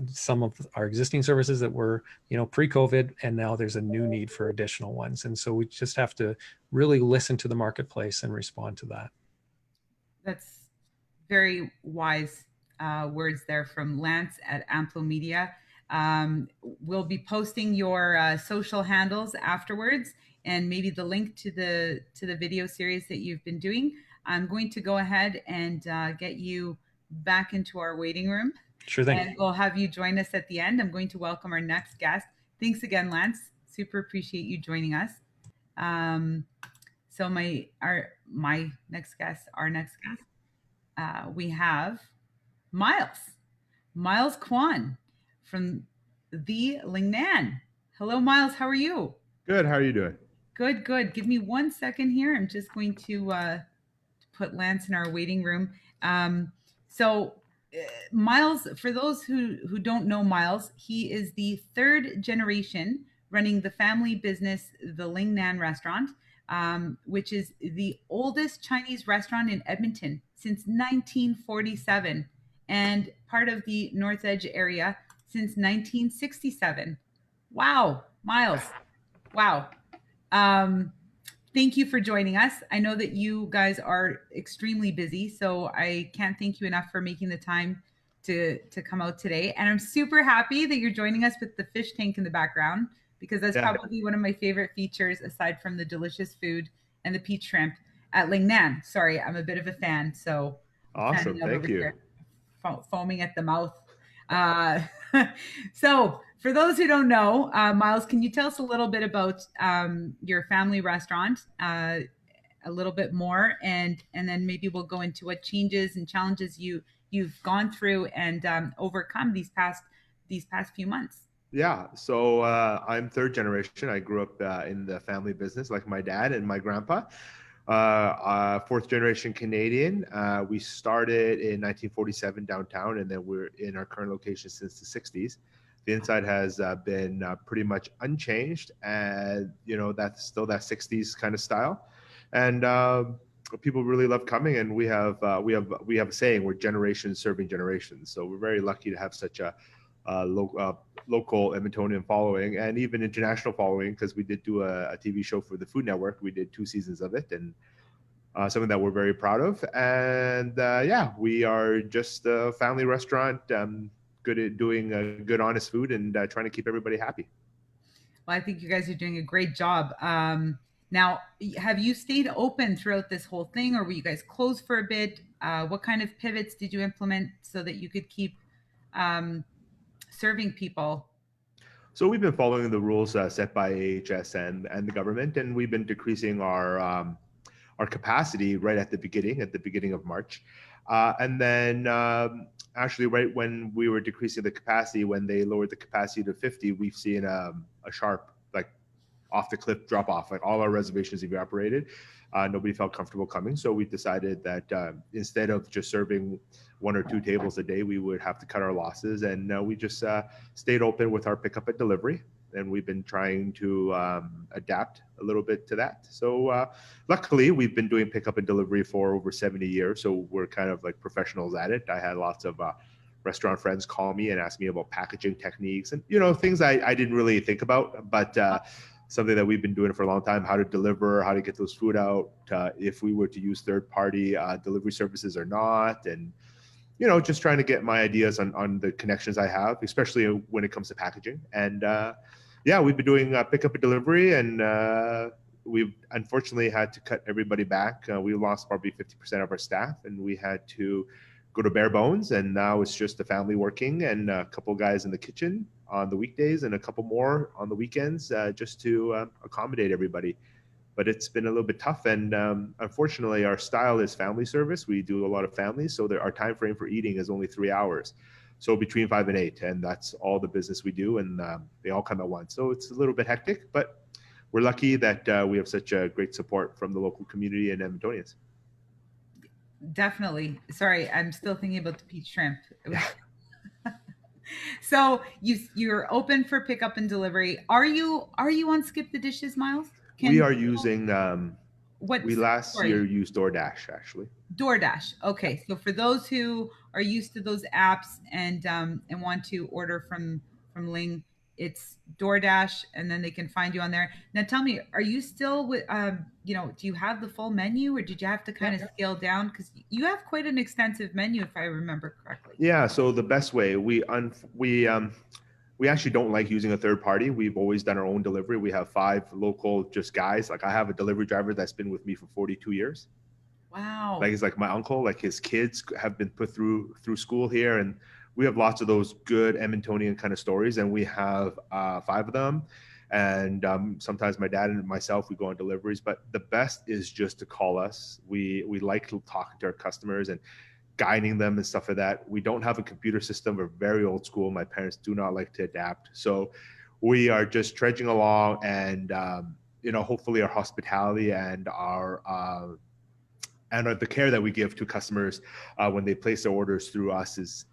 some of our existing services that were, pre-COVID, and now there's a new need for additional ones. And so we just have to really listen to the marketplace and respond to that. That's very wise words there from Lance at Amplomedia. We'll be posting your social handles afterwards, and maybe the link to the video series that you've been doing. I'm going to go ahead and get you back into our waiting room. Sure thing. And we'll have you join us at the end. I'm going to welcome our next guest. Thanks again, Lance. Super appreciate you joining us. So our next guest, we have Miles Quon from the Lingnan. Hello, Miles. How are you? Good. How are you doing? Good. Give me 1 second here. I'm just going to put Lance in our waiting room. Miles, for those who don't know Miles, he is the third generation running the family business, the Lingnan restaurant, which is the oldest Chinese restaurant in Edmonton since 1947 and part of the North Edge area since 1967. Wow, Miles. Wow. Thank you for joining us. I know that you guys are extremely busy, so I can't thank you enough for making the time to come out today. And I'm super happy that you're joining us with the fish tank in the background, because that's probably one of my favorite features aside from the delicious food and the peach shrimp at Lingnan. Sorry, I'm a bit of a fan, so awesome. Thank you. Here, foaming at the mouth. So for those who don't know, Miles, can you tell us a little bit about your family restaurant, a little bit more, and then maybe we'll go into what changes and challenges you've gone through and overcome these past few months. Yeah, so I'm third generation. I grew up in the family business like my dad and my grandpa. Fourth generation Canadian. We started in 1947 downtown, and then we're in our current location since the 60s. The inside has been pretty much unchanged, and that's still that 60s kind of style. And people really love coming, and we have a saying: we're generations serving generations. So we're very lucky to have such a local Edmontonian following, and even international following, because we did do a TV show for the Food Network. We did 2 seasons of it, and something that we're very proud of. And we are just a family restaurant, good at doing good, honest food, and trying to keep everybody happy. Well, I think you guys are doing a great job. Now, have you stayed open throughout this whole thing, or were you guys closed for a bit? What kind of pivots did you implement so that you could keep serving people? So we've been following the rules set by AHS and the government, and we've been decreasing our capacity right at the beginning of March. And then actually right when we were decreasing the capacity, when they lowered the capacity to 50, we've seen a sharp off the cliff drop off. Like all our reservations evaporated. Nobody felt comfortable coming. So we decided that instead of just serving 1 or 2 tables a day, we would have to cut our losses. And we just stayed open with our pickup and delivery. And we've been trying to adapt a little bit to that. So luckily, we've been doing pickup and delivery for over 70 years. So we're kind of like professionals at it. I had lots of restaurant friends call me and ask me about packaging techniques and, things I didn't really think about, but something that we've been doing for a long time, how to deliver, how to get those food out, if we were to use third-party delivery services or not. And, just trying to get my ideas on the connections I have, especially when it comes to packaging. And we've been doing pickup and delivery, and we've unfortunately had to cut everybody back. We lost probably 50% of our staff, and we had to go to bare bones. And now it's just the family working and a couple guys in the kitchen on the weekdays and a couple more on the weekends, just to accommodate everybody. But it's been a little bit tough. And unfortunately, our style is family service. We do a lot of families. So our time frame for eating is only 3 hours. So between 5 and 8, and that's all the business we do. And they all come at once. So it's a little bit hectic, but we're lucky that we have such a great support from the local community and Edmontonians. Definitely. Sorry, I'm still thinking about the peach shrimp. So you're open for pickup and delivery. Are you on Skip the Dishes, Miles? We are using we last sorry. year used DoorDash, actually. DoorDash. Okay. So for those who are used to those apps and want to order from Ling, it's DoorDash, and then they can find you on there. Now tell me, are you still with do you have the full menu, or did you have to kind of scale down, because you have quite an extensive menu if I remember correctly? Yeah, so the best way, we actually don't like using a third party. We've always done our own delivery. We have 5 local just guys. Like I have a delivery driver that's been with me for 42 years. Wow. Like he's like my uncle. Like his kids have been put through school here, and we have lots of those good Edmontonian kind of stories. And we have 5 of them. And sometimes my dad and myself, we go on deliveries. But the best is just to call us. We like talking to our customers and guiding them and stuff like that. We don't have a computer system. We're very old school. My parents do not like to adapt. So we are just trudging along, and hopefully our hospitality and the care that we give to customers when they place their orders through us is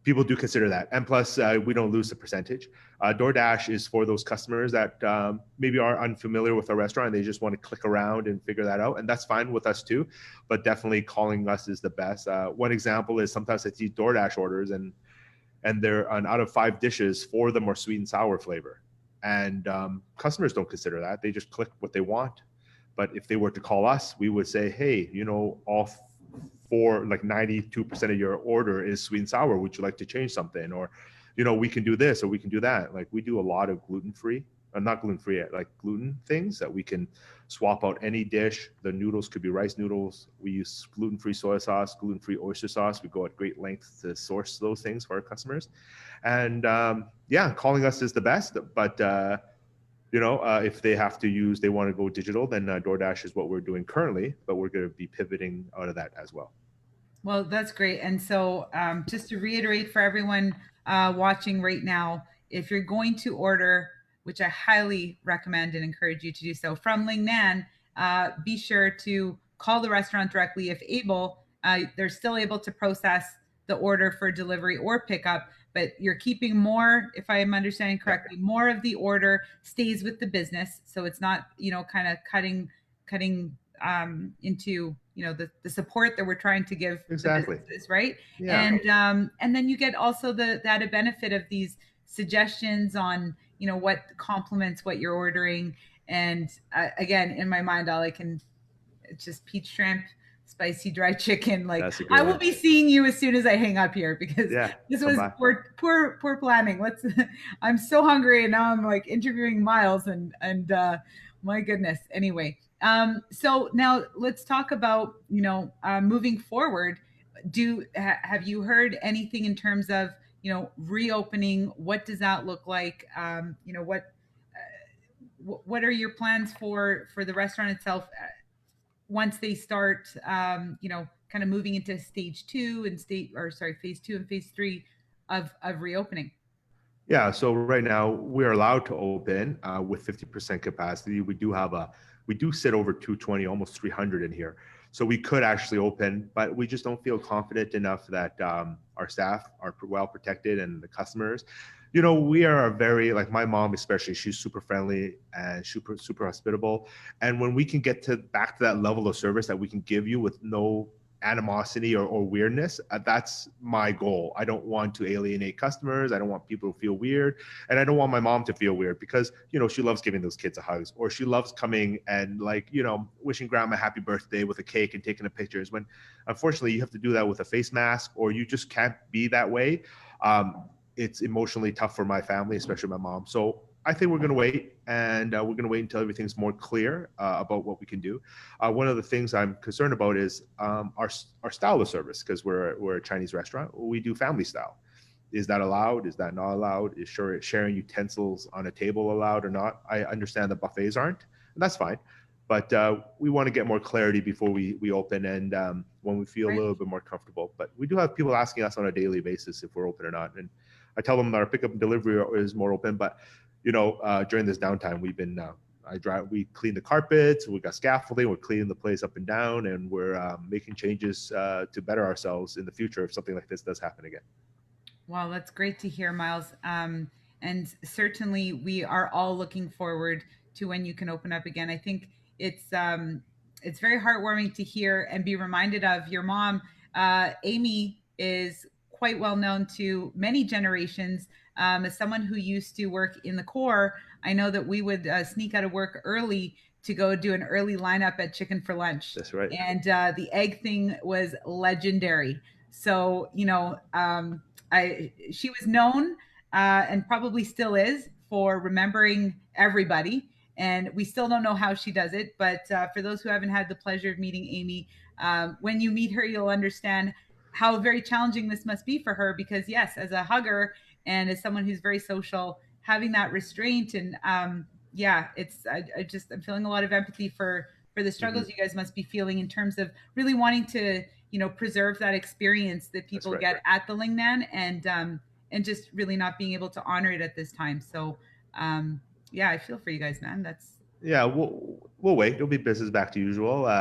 people do consider that. And plus, we don't lose the percentage. DoorDash is for those customers that maybe are unfamiliar with our restaurant and they just want to click around and figure that out. And that's fine with us too, but definitely calling us is the best. One example is sometimes I see DoorDash orders and they're out of 5 dishes, 4 of them are sweet and sour flavor. And customers don't consider that. They just click what they want. But if they were to call us, we would say, hey, all 4, like 92% of your order is sweet and sour. Would you like to change something? Or, we can do this or we can do that. Like we do a lot of gluten-free, not gluten-free, like gluten things that we can swap out any dish. The noodles could be rice noodles. We use gluten-free soy sauce, gluten-free oyster sauce. We go at great lengths to source those things for our customers. And calling us is the best. But if they want to go digital, then DoorDash is what we're doing currently, but we're going to be pivoting out of that as well. Well, that's great. And so just to reiterate for everyone watching right now, if you're going to order, which I highly recommend and encourage you to do so, from Lingnan, be sure to call the restaurant directly if able. They're still able to process the order for delivery or pickup, but you're keeping more, if I'm understanding correctly, more of the order stays with the business. So it's not, kind of cutting into, the support that we're trying to give exactly. the businesses, right? Yeah. And then you get also the added benefit of these suggestions on, what complements what you're ordering. And again, in my mind, it's just peach shrimp, spicy dried chicken. Like I will be seeing you as soon as I hang up here, because this was poor planning. I'm so hungry, and now I'm like interviewing Miles, and my goodness. Anyway, so now let's talk about moving forward. Have you heard anything in terms of reopening? What does that look like? What are your plans for the restaurant itself once they start, kind of moving into phase 2 and phase 3 of reopening? Yeah, so right now we're allowed to open with 50% capacity. We do sit over 220, almost 300 in here. So we could actually open, but we just don't feel confident enough that our staff are well protected and the customers. You know, we are a very, like my mom especially, she's super friendly and super hospitable. And when we can get to back to that level of service that we can give you with no animosity or weirdness, that's my goal. I don't want to alienate customers. I don't want people to feel weird, and I don't want my mom to feel weird because, you know, she loves giving those kids a hugs, or she loves coming and, like, you know, wishing grandma happy birthday with a cake and taking the pictures, when unfortunately you have to do that with a face mask, or you just can't be that way. It's emotionally tough for my family, especially my mom. So I think we're going to wait, and we're going to wait until everything's more clear about what we can do. One of the things I'm concerned about is our style of service, because we're a Chinese restaurant. We do family style. Is that allowed? Is that not allowed? Is sharing utensils on a table allowed or not? I understand that buffets aren't, and that's fine. But we want to get more clarity before we open, and when we feel a little bit more comfortable. But we do have people asking us on a daily basis if we're open or not. And I tell them that our pickup and delivery is more open, but you know, during this downtime, we've been we clean the carpets, we got scaffolding, we're cleaning the place up and down, and we're making changes to better ourselves in the future if something like this does happen again. Well, that's great to hear, Miles. And certainly, we are all looking forward to when you can open up again. I think it's very heartwarming to hear and be reminded of your mom. Amy is quite well known to many generations. As someone who used to work in the core, I know that we would sneak out of work early to go do an early lineup at Chicken for Lunch. That's right. And the egg thing was legendary. So, you know, she was known and probably still is for remembering everybody. And we still don't know how she does it. But for those who haven't had the pleasure of meeting Amy, when you meet her, you'll understand how very challenging this must be for her. Because, yes, as a hugger and as someone who's very social, having that restraint and yeah, I'm feeling a lot of empathy for the struggles you guys must be feeling in terms of really wanting to, you know, preserve that experience that people get at the Lingnan, and just really not being able to honor it at this time. So yeah, I feel for you guys, man. Yeah, we'll wait. It'll be business back to usual.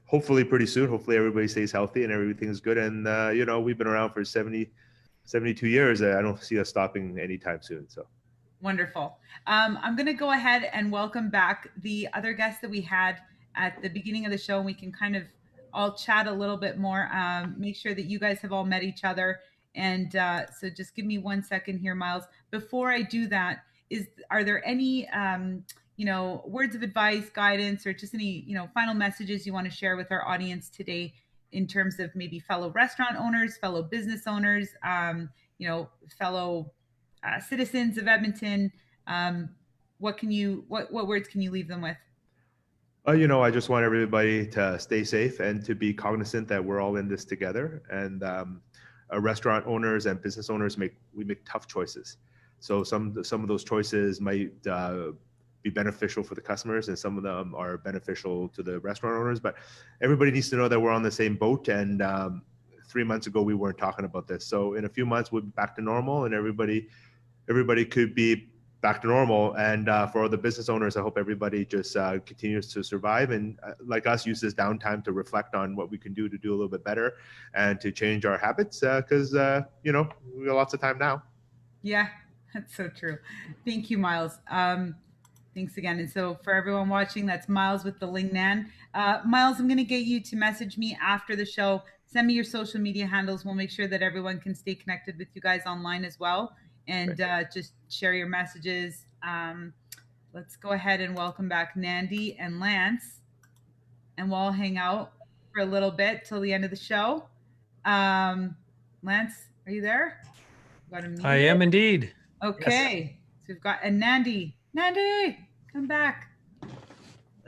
Hopefully pretty soon. Hopefully everybody stays healthy and everything's good. And you know, we've been around for 72 years. I don't see us stopping anytime soon. So wonderful. I'm going to go ahead and welcome back the other guests that we had at the beginning of the show. And we can kind of all chat a little bit more, make sure that you guys have all met each other. And so just give me 1 second here, Miles. Before I do that, are there any, you know, words of advice, guidance, or just any, you know, final messages you want to share with our audience today in terms of maybe fellow restaurant owners, fellow business owners, you know, fellow citizens of Edmonton? What words can you leave them with? you know, I just want everybody to stay safe and to be cognizant that we're all in this together. And restaurant owners and business owners make tough choices. So some of those choices might be beneficial for the customers, and some of them are beneficial to the restaurant owners. But everybody needs to know that we're on the same boat. And 3 months ago, we weren't talking about this. So in a few months, we'll be back to normal, and everybody could be back to normal. And for the business owners, I hope everybody just continues to survive, and like us, use this downtime to reflect on what we can do to do a little bit better and to change our habits, because you know, we got lots of time now. Yeah, that's so true. Thank you, Miles. Thanks again. And so for everyone watching, that's Miles with the Lingnan. Miles, I'm going to get you to message me after the show. Send me your social media handles. We'll make sure that everyone can stay connected with you guys online as well. And just share your messages. Let's go ahead and welcome back Nandi and Lance. And we'll all hang out for a little bit till the end of the show. Lance, are you there? I am indeed. Okay. Yes. So we've got, and Nandi, come back.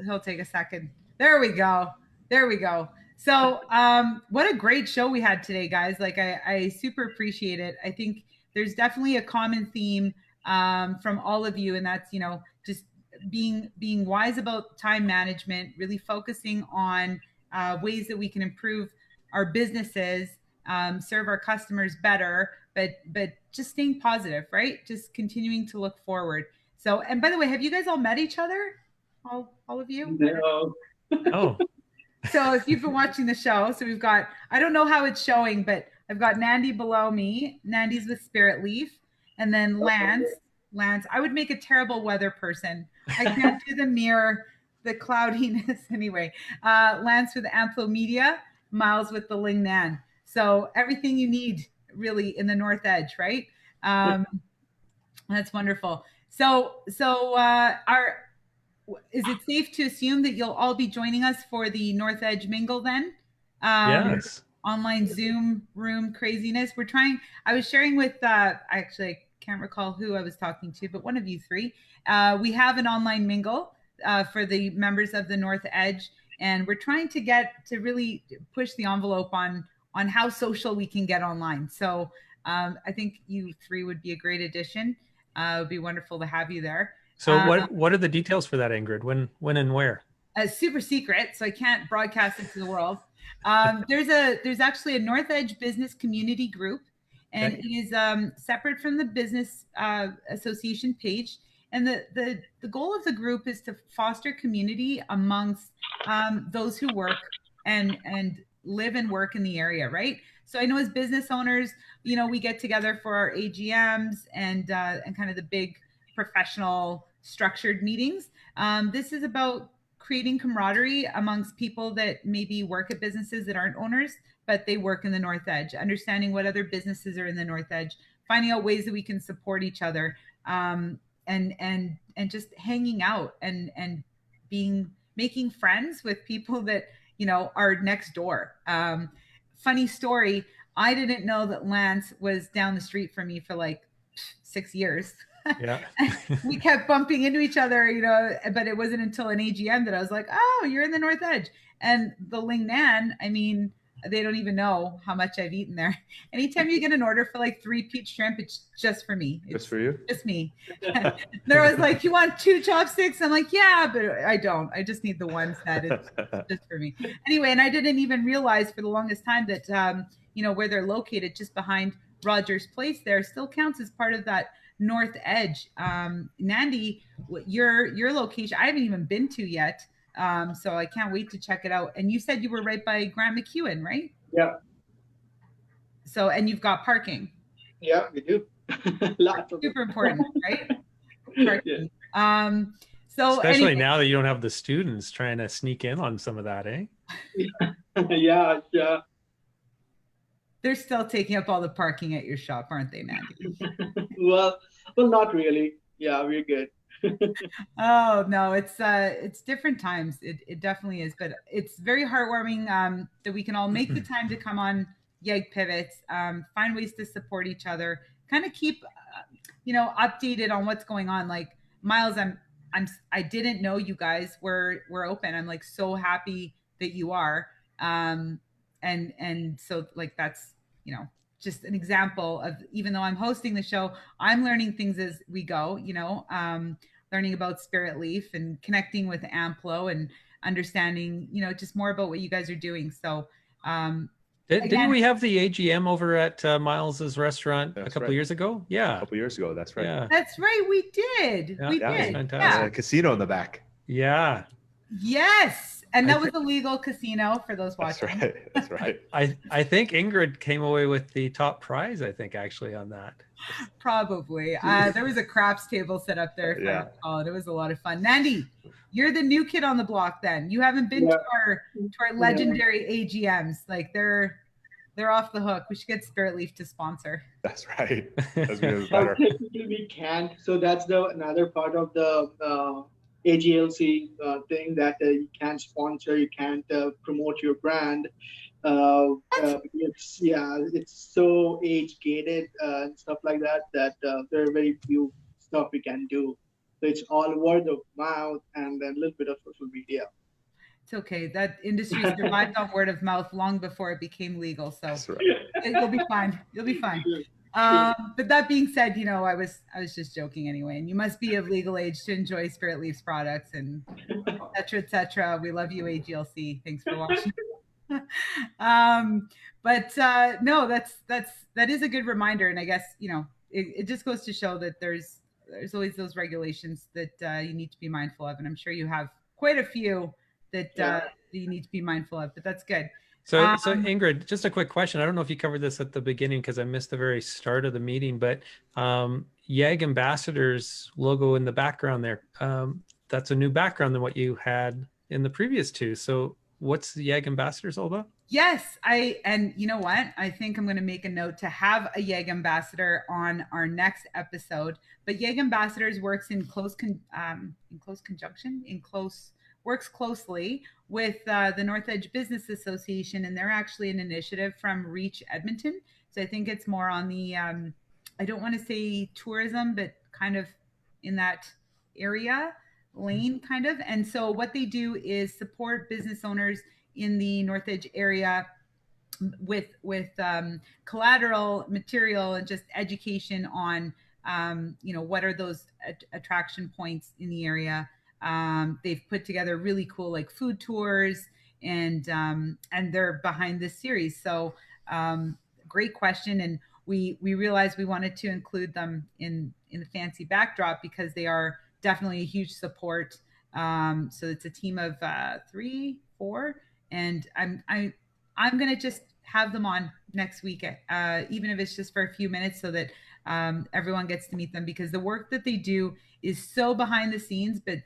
He'll take a second. There we go. So what a great show we had today, guys. Like I super appreciate it. I think there's definitely a common theme from all of you, and that's, you know, just being wise about time management, really focusing on ways that we can improve our businesses, serve our customers better, but just staying positive, right? Just continuing to look forward. So, and by the way, have you guys all met each other? All of you? No. Oh, So if you've been watching the show, so we've got, I don't know how it's showing, but I've got Nandi below me. Nandi's with Spiritleaf. And then Lance, I would make a terrible weather person. I can't do the mirror, the cloudiness anyway. Lance with Amplomedia, Miles with the Lingnan. So everything you need really in the North Edge, right? That's wonderful. So is it safe to assume that you'll all be joining us for the North Edge Mingle then? yes. Online Zoom room craziness. We're trying, I was sharing with, actually, I can't recall who I was talking to, but one of you three. We have an online mingle for the members of the North Edge. And we're trying to get to really push the envelope on how social we can get online. So I think you three would be a great addition. It would be wonderful to have you there. So what are the details for that, Ingrid? When and where? Super secret, so I can't broadcast it to the world. There's actually a North Edge business community group, and it is separate from the business association page. And the goal of the group is to foster community amongst those who work and live and work in the area, right? So I know as business owners, we get together for our AGMs and kind of the big professional structured meetings. This is about creating camaraderie amongst people that maybe work at businesses that aren't owners, but they work in the North Edge, understanding what other businesses are in the North Edge, finding out ways that we can support each other, and just hanging out and making friends with people that are next door. Funny story, I didn't know that Lance was down the street from me for like 6 years. Yeah. We kept bumping into each other, but it wasn't until an AGM that I was like, oh, you're in the North Edge. And the Lingnan, I mean, they don't even know how much I've eaten there. Anytime you get an order for like 3 peach shrimp, it's just for me. It's just for you? Just me. There was like, you want 2 chopsticks? I'm like, yeah, but I don't. I just need the one set. It's just for me. Anyway, and I didn't even realize for the longest time that, where they're located just behind Rogers Place there still counts as part of that North Edge. Nandi, your location, I haven't even been to yet. So I can't wait to check it out. And you said you were right by Grant McEwen, right? Yeah. So, and you've got parking. Yeah, we do. Lots of super important, right? Parking. Yeah. So especially anyway, now that you don't have the students trying to sneak in on some of that, eh? Yeah. They're still taking up all the parking at your shop, aren't they, Nandi? well, not really. Yeah, we're good. Oh no, it's different times. It definitely is, but it's very heartwarming that we can all make the time to come on YEG Pivots, find ways to support each other, kind of keep updated on what's going on. Like Miles, I didn't know you guys were open. I'm like so happy that you are. And so like that's just an example of, even though I'm hosting the show, I'm learning things as we go, learning about Spiritleaf and connecting with Amplo and understanding, just more about what you guys are doing. So didn't we have the AGM over at Miles's restaurant That's a couple right. years ago? Yeah. A couple years ago, that's right. Yeah. That's right, we did. Yeah, We that was did. fantastic. Yeah. A casino in the back. Yeah. Yes. And that was a legal casino for those watching. That's right. That's right. I think Ingrid came away with the top prize, I think, actually, on that. Probably. There was a craps table set up there, if I Yeah. recall. It was a lot of fun. Nandi, you're the new kid on the block then. You haven't been to our legendary AGMs. Like they're off the hook. We should get Spiritleaf to sponsor. That's right. That's good. Better. Technically, we can't. So that's another part of the AGLC thing, that you can't sponsor, you can't promote your brand. It's so age gated and stuff like that there are very few stuff we can do. So it's all word of mouth and then a little bit of social media. It's okay. That industry survived on word of mouth long before it became legal. So That's right. you'll be fine. You'll be fine. But that being said, I was just joking anyway. And you must be of legal age to enjoy Spiritleaf's products and et cetera, et cetera. We love you, AGLC. Thanks for watching. No, that is a good reminder, and I guess it just goes to show that there's always those regulations that you need to be mindful of, and I'm sure you have quite a few that you need to be mindful of. But that's good. So Ingrid, just a quick question. I don't know if you covered this at the beginning because I missed the very start of the meeting, but YEG Ambassadors logo in the background there. That's a new background than what you had in the previous two. So what's the YEG Ambassadors all about? Yes, and you know what? I think I'm going to make a note to have a YEG ambassador on our next episode. But YEG Ambassadors works in close conjunction, works closely with the North Edge Business Association, and they're actually an initiative from Reach Edmonton. So I think it's more on the I don't want to say tourism, but kind of in that area lane, kind of. And so what they do is support business owners in the North Edge area with collateral material and just education on what are those attraction points in the area. They've put together really cool like food tours, and they're behind this series. So great question, and we realized we wanted to include them in the fancy backdrop because they are definitely a huge support. So it's a team of 3, 4, and I'm gonna just have them on next week, even if it's just for a few minutes, so that everyone gets to meet them, because the work that they do is so behind the scenes, but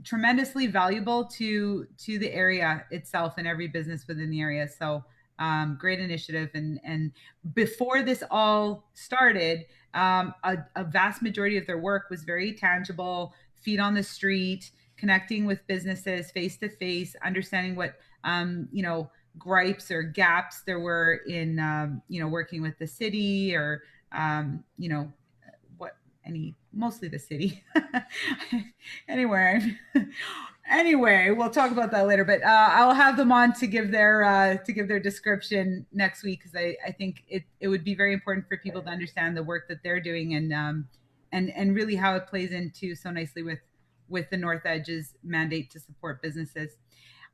tremendously valuable to the area itself and every business within the area. So great initiative. And before this all started, a vast majority of their work was very tangible, feet on the street, connecting with businesses face to face, understanding what gripes or gaps there were in working with the city, or mostly the city. Anyway, we'll talk about that later, but I'll have them on to give their description next week, because I think it would be very important for people to understand the work that they're doing, and really how it plays into so nicely with the North Edge's mandate to support businesses.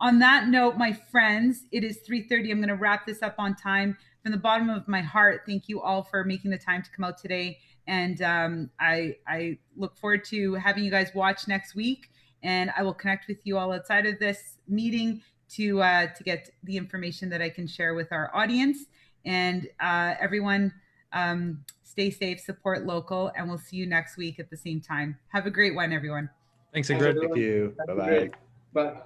On that note, my friends, it is 3:30. I'm going to wrap this up on time. From the bottom of my heart, thank you all for making the time to come out today. And I look forward to having you guys watch next week. And I will connect with you all outside of this meeting to get the information that I can share with our audience. And everyone, stay safe, support local, and we'll see you next week at the same time. Have a great one, everyone. Thanks, Ingrid. Thank you. Bye-bye. Bye.